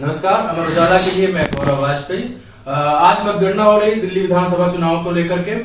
नमस्कार, अमर उजाला के लिए मैं गौरव वाजपेयी। आज मतगणना हो रही दिल्ली विधानसभा चुनाव को लेकर के।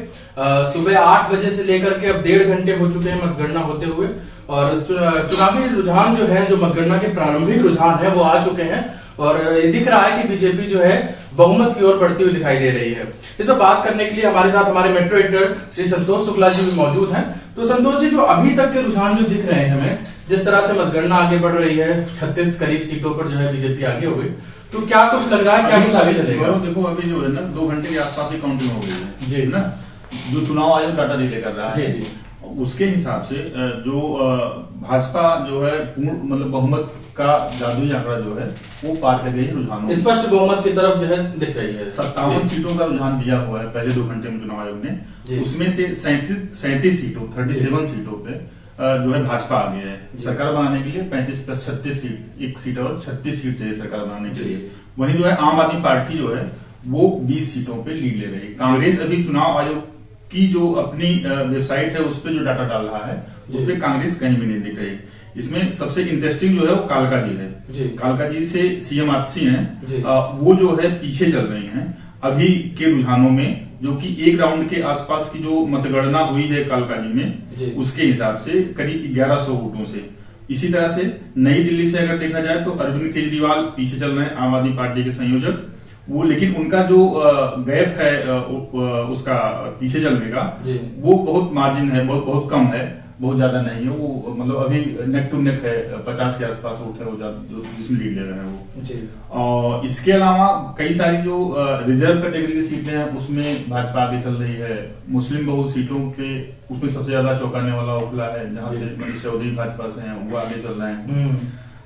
सुबह 8 बजे से लेकर के अब 1.5 घंटे हो चुके हैं मतगणना होते हुए, और चुनावी रुझान जो है, जो मतगणना के प्रारंभिक रुझान है, वो आ चुके हैं और ये दिख रहा है कि बीजेपी जो है बहुमत की ओर बढ़ती हुई दिखाई दे रही है। इस पर बात करने के लिए हमारे साथ हमारे मेट्रो एडिटर श्री संतोष शुक्ला जी भी मौजूद हैं। तो संतोष जी, जो अभी तक के रुझान जो दिख रहे हैं हमें, जिस तरह से मतगणना आगे बढ़ रही है, 36 करीब सीटों पर जो है बीजेपी आगे हो गई, तो क्या कुछ लग रहा है, क्या कुछ आगे चलेगा? देखो, अभी जो है ना 2 घंटे के आसपास ही काउंटिंग हो गई है जी ना। जो चुनाव आयोग डाटा रिले कर रहा है जी, उसके हिसाब से जो भाजपा जो है पूर्ण मतलब बहुमत का जादुई आंकड़ा जो है वो पार कर गई है रुझानों, स्पष्ट बहुमत की तरफ जो है दिख रही है। 57 सीटों का रुझान दिया हुआ है पहले 2 घंटे में चुनाव आयोग ने। उसमें से 37 सीटों 37 सीटों पे जो है भाजपा आ गया है। सरकार बनाने के लिए 35 + 36 सीट, एक सीट और 36 सीट चाहिए सरकार बनाने के लिए। वहीं जो है आम आदमी पार्टी जो है वो 20 सीटों पे लीड ले रही है। कांग्रेस अभी चुनाव आयोग की जो अपनी वेबसाइट है उस पे जो डाटा डाल रहा है उस पे कांग्रेस कहीं भी नहीं दिख रही। इसमें सबसे इंटरेस्टिंग जो है वो कालका जी है। कालका जी से सीएम आतिशी हैं, वो जो है पीछे चल रही हैं अभी के रुझानों में, जो कि एक राउंड के आसपास की जो मतगणना हुई है कालका जी में, उसके हिसाब से करीब 1100 वोटों से। इसी तरह से नई दिल्ली से अगर देखा जाए तो अरविंद केजरीवाल पीछे चल रहे हैं, आम आदमी पार्टी के संयोजक वो, लेकिन उनका जो गैप है उसका पीछे चलने का वो बहुत मार्जिन है, बहुत कम है, बहुत ज्यादा नहीं है वो। मतलब अभी नेक टू नेक है, 50 के आसपास वोट है वो जो जिसमें लीड ले रहे हैं वो। और इसके अलावा कई सारी जो रिजर्व कैटेगरी की सीटें हैं उसमें भाजपा आगे चल रही है। मुस्लिम बहु सीटों पे उसमें सबसे ज्यादा चौंकाने वाला ओखला है, जहां से मनीष चौधरी भाजपा से हैं, वो आगे चल रहे हैं।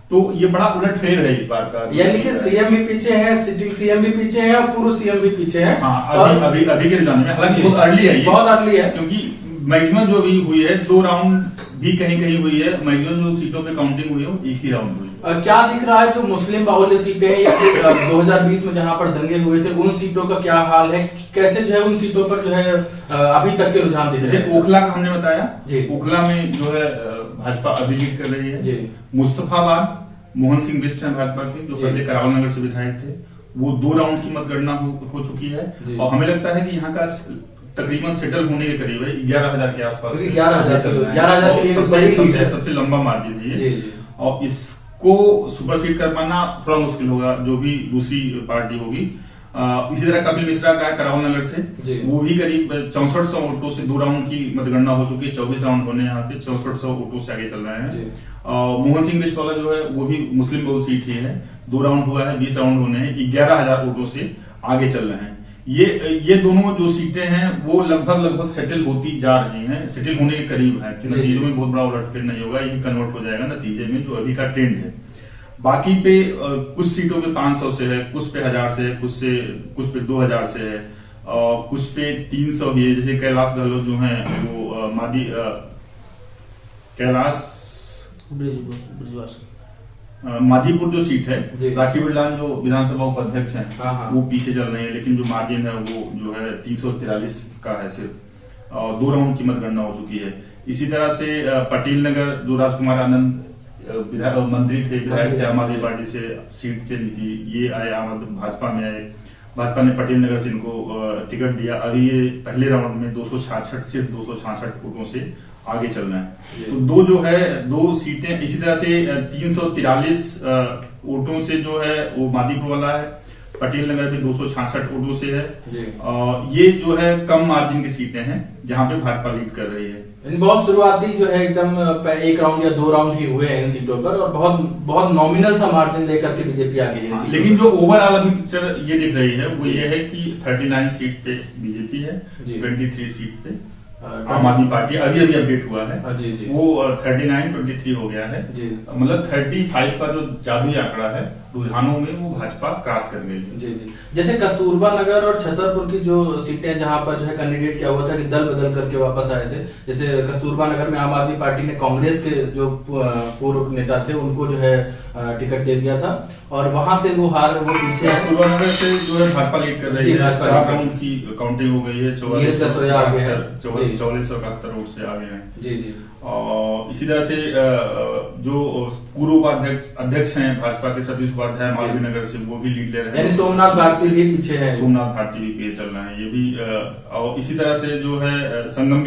तो ये बड़ा उलटफेर है इस बार का, यानी कि सीएम भी पीछे है, सिटिंग सीएम भी पीछे है और पूर्व सीएम भी पीछे है। अभी के रुझान में, हालांकि बहुत अर्ली है, बहुत अर्ली है, क्योंकि मैक्सिमम जो भी हुई है 2 राउंड भी कहीं कहीं हुई है। मैक्सिमम जो सीटों पे काउंटिंग हुई है वो 1 ही राउंड हुई। क्या दिख रहा है जो मुस्लिम बाहुल्य सीटें हैं, या फिर 2020 में जहां पर दंगे हुए थे, उन सीटों का क्या हाल है? कैसे जो है उन सीटों पर जो है अभी तक के रुझान दिख रहे हैं? ओखला का हमने बताया, ओखला में जो है भाजपा अभी लीड कर रही है। मुस्तफाबाद मोहन सिंह बिष्ट हैं भाजपा के, जो पहले करावल नगर से विधायक थे, वो 2 राउंड की मतगणना हो चुकी है। और हमें लगता है कि यहाँ का तकरीबन सेटल होने के करीब है, 11,000 के आसपास। 11,000 सबसे लंबा मार्जिन है ये। और इसको सुपरसीड कर पाना थोड़ा मुश्किल होगा जो भी दूसरी पार्टी होगी। इसी तरह कपिल मिश्रा का है करावल नगर से, वो भी करीब 6400 वोटों से 2 राउंड की मतगणना हो चुकी है। 24 राउंड होने यहाँ पे 6400 वोटों से आगे चल रहे हैं। मोहन सिंह बिष्ट वाला जो है वो भी मुस्लिम बहु सीट ही है, 2 राउंड हुआ है, 20 राउंड होने हैं, 11,000 वोटों से आगे चल रहे हैं। ये दोनों जो सीटें हैं वो लगभग सेटल होती जा रही हैं, सेटल होने के करीब है कि नतीजों में बहुत बड़ा उलटफेर नहीं होगा, ये कन्वर्ट हो जाएगा नतीजे में जो अभी का ट्रेंड है। बाकी पे कुछ सीटों पे 500 से है, कुछ पे 1000 से है, कुछ पे 2000 से है, और कुछ पे 300 भी है। जैसे कैलाश गहलोत जो है वो कैलाश मादीपुर जो सीट है, राखी बिरलान जो विधानसभा उपाध्यक्ष हैं वो पीछे चल रहे हैं, लेकिन जो मार्जिन है वो जो है 343 का है सिर्फ, और 2 राउंड की मतगणना हो चुकी है। इसी तरह से पटेल नगर जो राजकुमार आनंद मंत्री थे, विधायक थे, आम आदमी पार्टी से सीट चली थी, ये आए भाजपा में आए। भाजपा ने पटेल नगर से इनको टिकट दिया। अभी ये पहले राउंड में 266 वोटों से आगे चल रहे हैं। तो 2 सीटें, इसी तरह से 343 वोटों से जो है वो मादीपुर वाला है, पटेल नगर में 266 वोटों से है। ये जो है कम मार्जिन की सीटें हैं जहां पे भाजपा लीड कर रही है। बहुत शुरुआती जो है एकदम 1 राउंड या 2 राउंड ही हुए हैं इन सीटों पर, और बहुत नॉमिनल सा मार्जिन लेकर के बीजेपी आगे है। लेकिन जो ओवरऑल अभी पिक्चर ये दिख रही है वो ये है कि 39 सीट पे बीजेपी है, 23 सीट पे आम आदमी पार्टी अभी अपडेट हुआ है, वो 39-23 हो गया है। मतलब 35 का जो जादुई आंकड़ा है रुझानों में वो भाजपा क्रॉस कर गई। जैसे कस्तूरबा नगर और छतरपुर की जो सीटें जहां पर जो है कैंडिडेट क्या हुआ था कि दल बदल करके वापस आए थे। जैसे कस्तूरबा नगर में आम आदमी पार्टी ने कांग्रेस के जो पूर्व नेता थे उनको जो है टिकट दे दिया था, और वहां से वो हार वो पीछे। कस्तूरबा नगर से जो है भाजपा लीड कर रही है, 4 राउंड की काउंटिंग हो गई है, 4471 वोट से आगे हैं। और इसी तरह से जो पूर्व अध्यक्ष हैं भाजपा के सतीश उपाध्याय मालवीय नगर से, वो भी लीड ले रहे हैं। सोमनाथ भारती भी पीछे है, सोमनाथ भारती भी पीछे चल रहे हैं ये भी। और इसी तरह से जो है संगम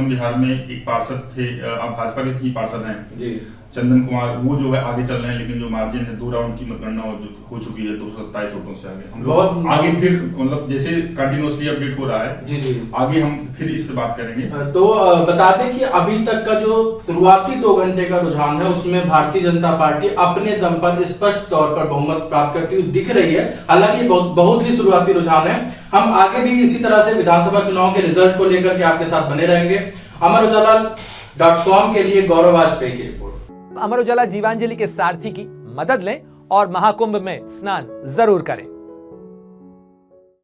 बिहार में एक पार्षद थे, अब भाजपा के ही पार्षद हैं जी, चंदन कुमार, वो जो है आगे चल रहे हैं, लेकिन जो मार्जिन है 2 राउंड की मतगणना हो चुकी है, 227 वोटों से आगे। हम लोग आगे फिर मतलब जैसे कंटिन्यूअसली अपडेट हो रहा है जी जी, आगे हम फिर इस पे बात करेंगे। तो बता दें कि अभी तक का जो शुरुआती 2 घंटे का रुझान है उसमें भारतीय जनता पार्टी अपने दम पर स्पष्ट तौर पर बहुमत प्राप्त करती हुई दिख रही है। हालांकि बहुत ही शुरुआती रुझान है। हम आगे भी इसी तरह से विधानसभा चुनाव के रिजल्ट को लेकर के आपके साथ बने रहेंगे। अमरउजाला.com के लिए गौरव वाजपेयी की रिपोर्ट। अमर उजाला जीवांजलि के सारथी की मदद लें और महाकुंभ में स्नान जरूर करें।